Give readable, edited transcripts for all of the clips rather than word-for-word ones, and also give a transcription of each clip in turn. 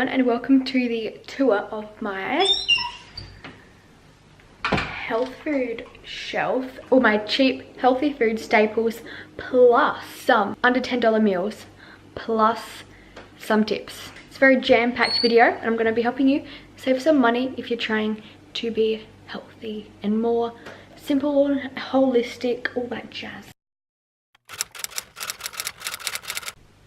everyone, and welcome to the tour of my health food shelf, or my cheap healthy food staples, plus some under $10 meals, plus some tips. It's a very jam-packed video, and I'm going to be helping you save some money if you're trying to be healthy and more simple, holistic, all that jazz.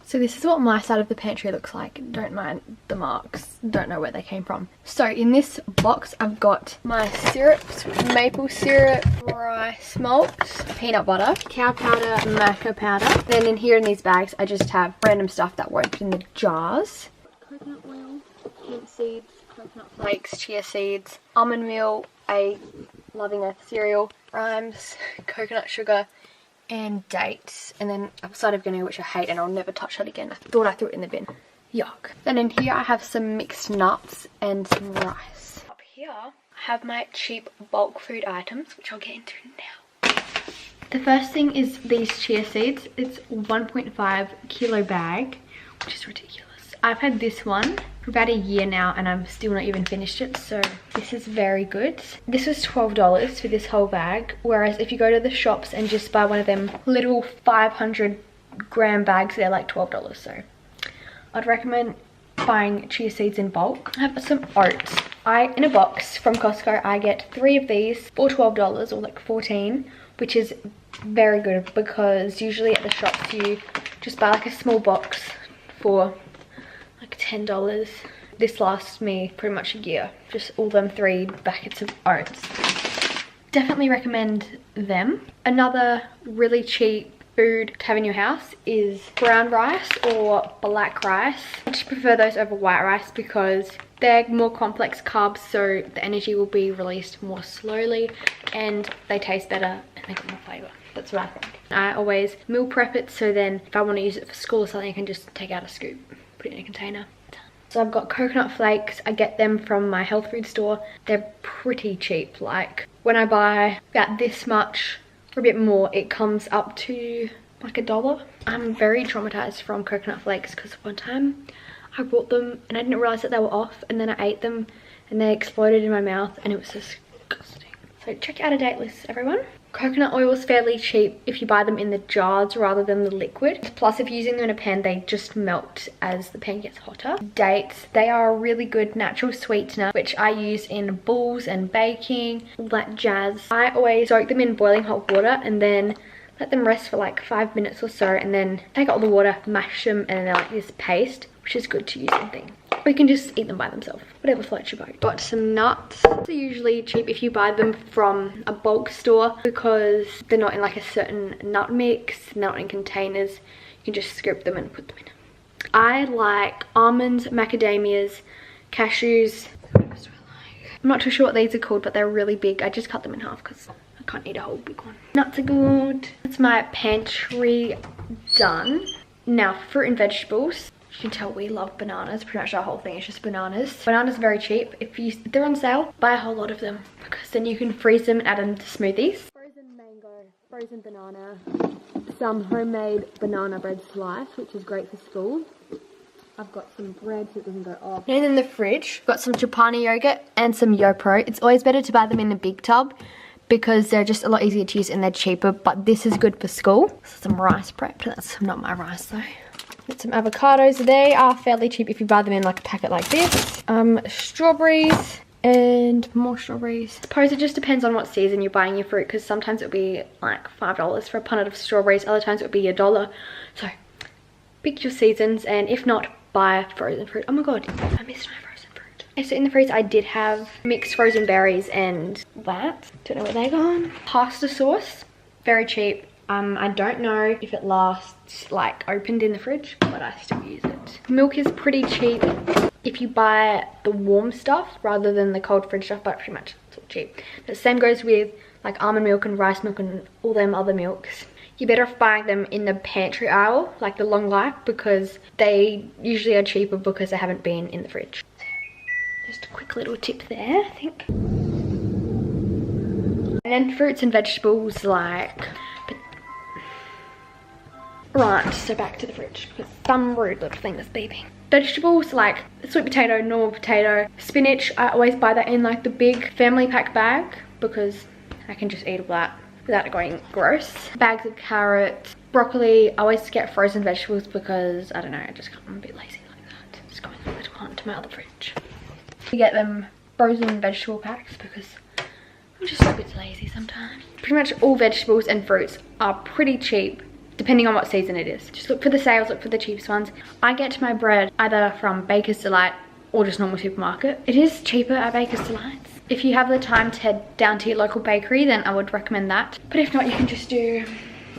So this is what my side of the pantry looks like. Don't mind the marks, don't know where they came from. So in this box I've got my syrups, maple syrup, rice malt, peanut butter, cow powder, maca powder. Then in here in these bags I just have random stuff that won't in the jars. Coconut oil, hemp seeds, coconut flakes, chia seeds, almond meal, a Loving Earth cereal, Rhymes, coconut sugar, and dates, and then apple cider vinegar, which I hate and I'll never touch that again. I thought I threw it in the bin. Yuck. Then in here I have some mixed nuts and some rice. Up here I have my cheap bulk food items, which I'll get into now. The first thing is these chia seeds. It's 1.5 kilo bag, which is ridiculous. I've had this one for about a year now and I'm still not even finished it, so this is very good. This was $12 for this whole bag, whereas if you go to the shops and just buy one of them little 500 gram bags, they're like $12. So I'd recommend buying chia seeds in bulk. I have some oats. In a box from Costco, I get 3 of these for $12 or like 14, which is very good because usually at the shops you just buy like a small box for like $10. This lasts me pretty much a year, just all them 3 packets of oats. Definitely recommend them. Another really cheap food to have in your house is brown rice or black rice. I just prefer those over white rice because they're more complex carbs, so the energy will be released more slowly and they taste better and they got more flavour. That's what I think. I always meal prep it, so then if I want to use it for school or something I can just take out a scoop, put it in a container. So I've got coconut flakes. I get them from my health food store. They're pretty cheap. Like when I buy about this much or a bit more, it comes up to like $1. I'm very traumatized from coconut flakes because one time I bought them and I didn't realize that they were off, and then I ate them and they exploded in my mouth and it was disgusting. So check out a date list, everyone. Coconut oil is fairly cheap if you buy them in the jars rather than the liquid. Plus, if you're using them in a pan, they just melt as the pan gets hotter. Dates, they are a really good natural sweetener, which I use in bowls and baking, all that jazz. I always soak them in boiling hot water and then let them rest for like 5 minutes or so, and then take out all the water, mash them, and they're like this paste, which is good to use in things. Or you can just eat them by themselves, whatever floats your boat. Got some nuts. They're usually cheap if you buy them from a bulk store because they're not in like a certain nut mix, they're not in containers. You can just scoop them and put them in. I like almonds, macadamias, cashews. What else do I like? I'm not too sure what these are called, but they're really big. I just cut them in half because I can't eat a whole big one. Nuts are good. That's my pantry done. Now, fruit and vegetables. You can tell we love bananas. Pretty much our whole thing is just bananas. Bananas are very cheap. If they're on sale, buy a whole lot of them because then you can freeze them and add them to smoothies. Frozen mango, frozen banana, some homemade banana bread slice, which is great for school. I've got some bread so it doesn't go off. And in the fridge, got some Chobani yogurt and some YoPro. It's always better to buy them in a big tub because they're just a lot easier to use and they're cheaper, but this is good for school. Some rice prep. That's not my rice though. Get some avocados. They are fairly cheap if you buy them in like a packet like this. Strawberries and more strawberries. I suppose it just depends on what season you're buying your fruit, because sometimes it'll be like $5 for a punnet of strawberries, other times it'll be $1. So pick your seasons, and if not, buy frozen fruit. Oh my god, I missed my frozen fruit. Okay, so in the freezer I did have mixed frozen berries and that. Don't know where they're gone. Pasta sauce, very cheap. I don't know if it lasts like opened in the fridge, but I still use it. Milk is pretty cheap if you buy the warm stuff rather than the cold fridge stuff, but pretty much it's all cheap. The same goes with like almond milk and rice milk and all them other milks. You're better off buying them in the pantry aisle, like the long life, because they usually are cheaper because they haven't been in the fridge. Just a quick little tip there, I think. And then fruits and vegetables like... Right, so back to the fridge, because some rude little thing is beeping. Vegetables like sweet potato, normal potato, spinach, I always buy that in like the big family pack bag because I can just eat all that without it going gross. Bags of carrots, broccoli. I always get frozen vegetables because I don't know, I'm a bit lazy like that. Just going a little onto my other fridge. You get them frozen vegetable packs because I'm just a bit lazy sometimes. Pretty much all vegetables and fruits are pretty cheap depending on what season it is. Just look for the sales, look for the cheapest ones. I get my bread either from Baker's Delight or just normal supermarket. It is cheaper at Baker's Delights. If you have the time to head down to your local bakery, then I would recommend that. But if not, you can just do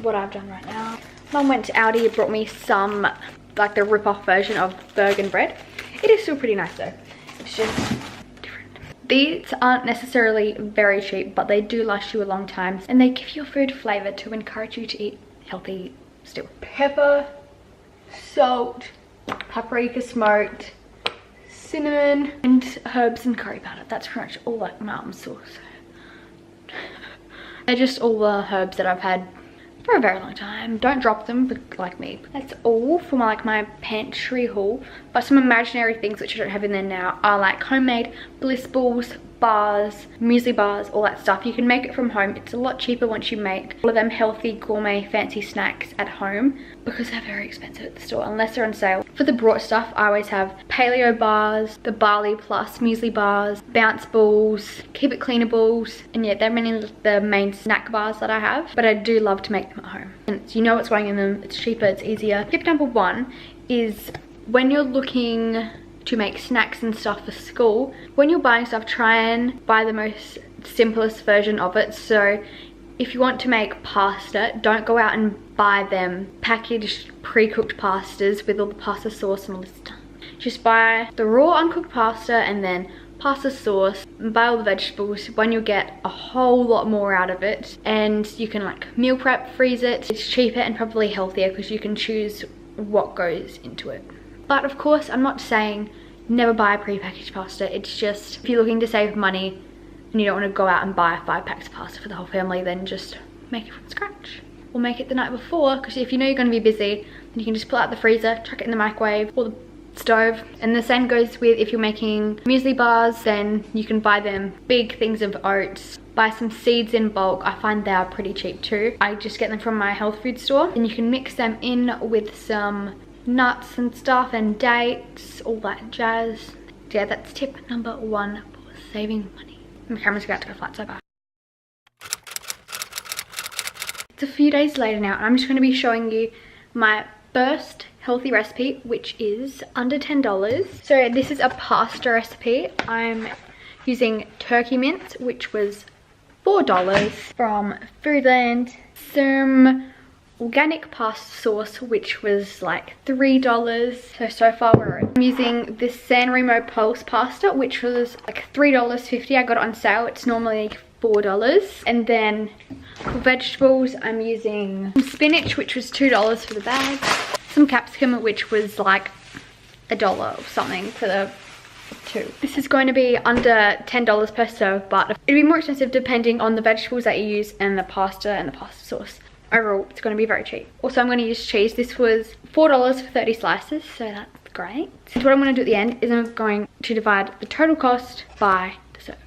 what I've done right now. Mum went to Aldi and brought me some, like the rip-off version of Bergen bread. It is still pretty nice though. It's just different. These aren't necessarily very cheap, but they do last you a long time. And they give your food flavour to encourage you to eat healthy still. Pepper, salt, paprika smoked, cinnamon, and herbs and curry powder. That's pretty much all like my mum's sauce. They're just all the herbs that I've had for a very long time. Don't drop them, but like me. That's all for my pantry haul. But some imaginary things which I don't have in there now are like homemade bliss balls, bars, muesli bars, all that stuff. You can make it from home. It's a lot cheaper once you make all of them healthy gourmet fancy snacks at home because they're very expensive at the store unless they're on sale. For the brought stuff, I always have paleo bars, the barley plus muesli bars, bounce balls, keep it cleaner balls, and yeah, they're many of the main snack bars that I have, but I do love to make them at home. And you know what's going in them, it's cheaper, it's easier. Tip number one is when you're looking to make snacks and stuff for school, when you're buying stuff, try and buy the most simplest version of it. So if you want to make pasta, don't go out and buy them packaged pre-cooked pastas with all the pasta sauce and all this stuff. Just buy the raw uncooked pasta and then pasta sauce, buy all the vegetables. When you'll get a whole lot more out of it, and you can like meal prep, freeze it. It's cheaper and probably healthier because you can choose what goes into it. But of course, I'm not saying never buy pre-packaged pasta. It's just if you're looking to save money and you don't want to go out and buy 5 packs of pasta for the whole family, then just make it from scratch. Or make it the night before, because if you know you're going to be busy, then you can just pull out the freezer, chuck it in the microwave or the stove. And the same goes with if you're making muesli bars, then you can buy them big things of oats. Buy some seeds in bulk. I find they are pretty cheap too. I just get them from my health food store, and you can mix them in with some nuts and stuff and dates, all that jazz. Yeah, that's tip number one for saving money. My camera's about to go flat, so bye. It's a few days later now, and I'm just going to be showing you my first healthy recipe, which is under $10. So this is a pasta recipe. I'm using turkey mince, which was $4 from Foodland. Some organic pasta sauce, which was like $3. So far we're in. I'm using this San Remo Pulse pasta, which was like $3.50. I got it on sale. It's normally $4. And then for vegetables, I'm using some spinach, which was $2 for the bag. Some capsicum, which was like $1 or something for the 2. This is going to be under $10 per serve, but it'll be more expensive depending on the vegetables that you use and the pasta sauce. Overall, it's going to be very cheap. Also, I'm going to use cheese. This was $4 for 30 slices, so that's great. So what I'm going to do at the end is I'm going to divide the total cost by the serve.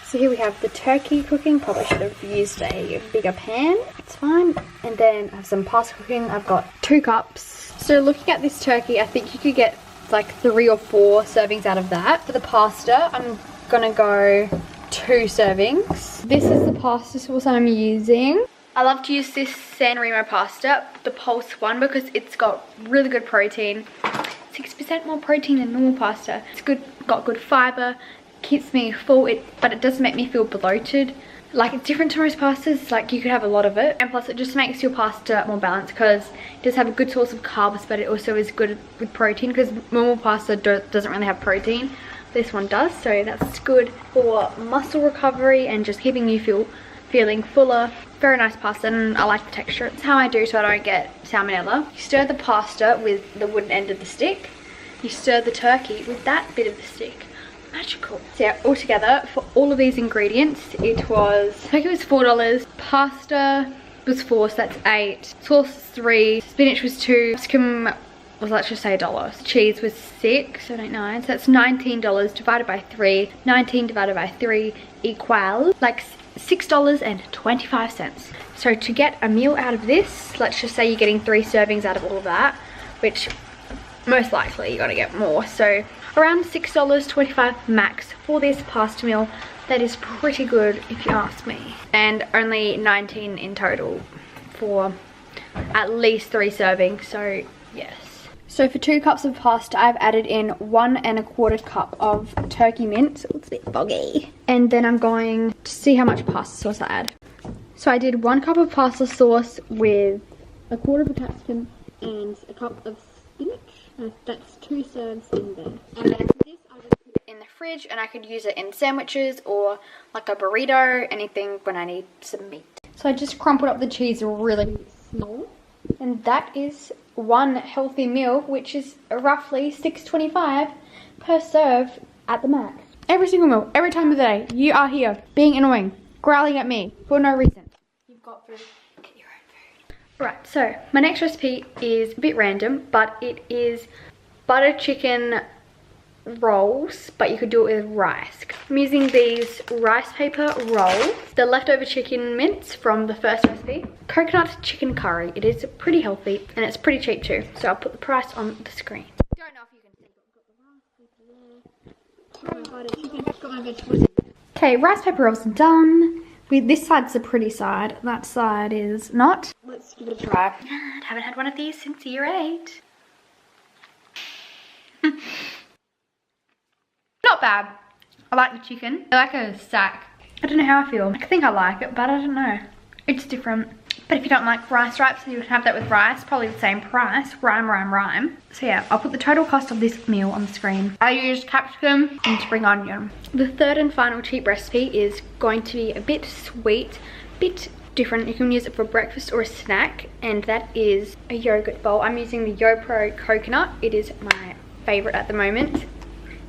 So here we have the turkey cooking. Probably should have used a bigger pan. It's fine. And then I have some pasta cooking. I've got 2 cups. So looking at this turkey, I think you could get like 3 or 4 servings out of that. For the pasta, I'm going to go 2 servings. This is the pasta sauce I'm using. I love to use this San Remo pasta, the Pulse one, because it's got really good protein. 6% more protein than normal pasta. It's good, got good fiber, keeps me full, but it doesn't make me feel bloated. Like, it's different to most pastas, like you could have a lot of it. And plus it just makes your pasta more balanced because it does have a good source of carbs, but it also is good with protein because normal pasta doesn't really have protein. This one does, so that's good for muscle recovery and just keeping you feeling fuller. Very nice pasta, and I like the texture. It's how I do so I don't get salmonella. You stir the pasta with the wooden end of the stick. You stir the turkey with that bit of the stick. Magical. So yeah, altogether for all of these ingredients, it was, I think it was $4. Pasta was 4, so that's 8. Sauce was 3. Spinach was 2. Capsicum was, let's just say $1. Cheese was 6, 7, 8, 9. So that's $19 divided by 3. 19 divided by 3 equals like $6.25. So to get a meal out of this, let's just say you're getting 3 servings out of all of that, which most likely you're gonna get more. So around $6.25 max for this pasta meal. That is pretty good if you ask me. And only 19 in total for at least 3 servings, so yes. So for 2 cups of pasta, I've added in 1 1/4 cup of turkey mince. It looks a bit foggy. And then I'm going to see how much pasta sauce I add. So I did 1 cup of pasta sauce with 1/4 of a capsicum and a cup of spinach. That's 2 serves in there. And then this I just put it in the fridge, and I could use it in sandwiches or like a burrito, anything when I need some meat. So I just crumpled up the cheese really small. And that is 1 healthy meal, which is roughly $6.25 per serve at the max. Every single meal, every time of the day, you are here being annoying, growling at me for no reason. You've got food, get your own food. Right, so my next recipe is a bit random, but it is butter chicken rolls, but you could do it with rice. I'm using these rice paper rolls, the leftover chicken mince from the first recipe, coconut chicken curry. It is pretty healthy and it's pretty cheap too, so I'll put the price on the screen. Don't know if you can see, but got my vegetables. Okay, rice paper rolls are done. This side's the pretty side, that side is not. Let's give it a try. I haven't had one of these since year 8. Not bad. I like the chicken. I like a sack. I don't know how I feel. I think I like it, but I don't know. It's different. But if you don't like rice wraps, you would have that with rice. Probably the same price. Rhyme. So yeah, I'll put the total cost of this meal on the screen. I used capsicum and spring onion. The third and final cheap recipe is going to be a bit sweet, bit different. You can use it for breakfast or a snack, and that is a yogurt bowl. I'm using the YoPro coconut. It is my favorite at the moment.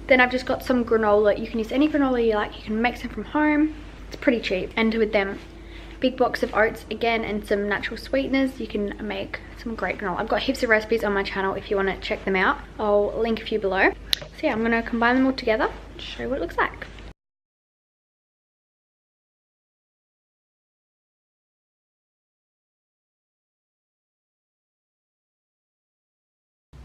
Then I've just got some granola. You can use any granola you like. You can make some from home. It's pretty cheap. And with them, big box of oats again and some natural sweeteners. You can make some great granola. I've got heaps of recipes on my channel if you want to check them out. I'll link a few below. So yeah, I'm going to combine them all together and show you what it looks like.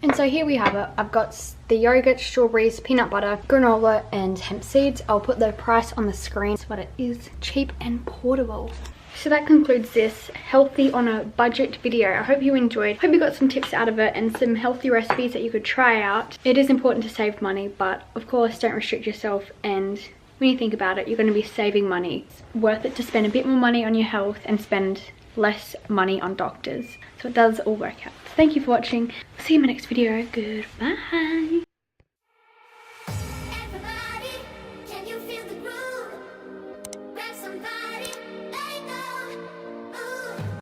And so here we have it. I've got the yogurt, strawberries, peanut butter, granola and hemp seeds. I'll put the price on the screen, but it is cheap and portable. So that concludes this healthy on a budget video. I hope you enjoyed. Hope you got some tips out of it and some healthy recipes that you could try out. It is important to save money, but of course don't restrict yourself, and when you think about it, you're going to be saving money. It's worth it to spend a bit more money on your health and spend less money on doctors. So it does all work out. Thank you for watching. See you in my next video. Goodbye.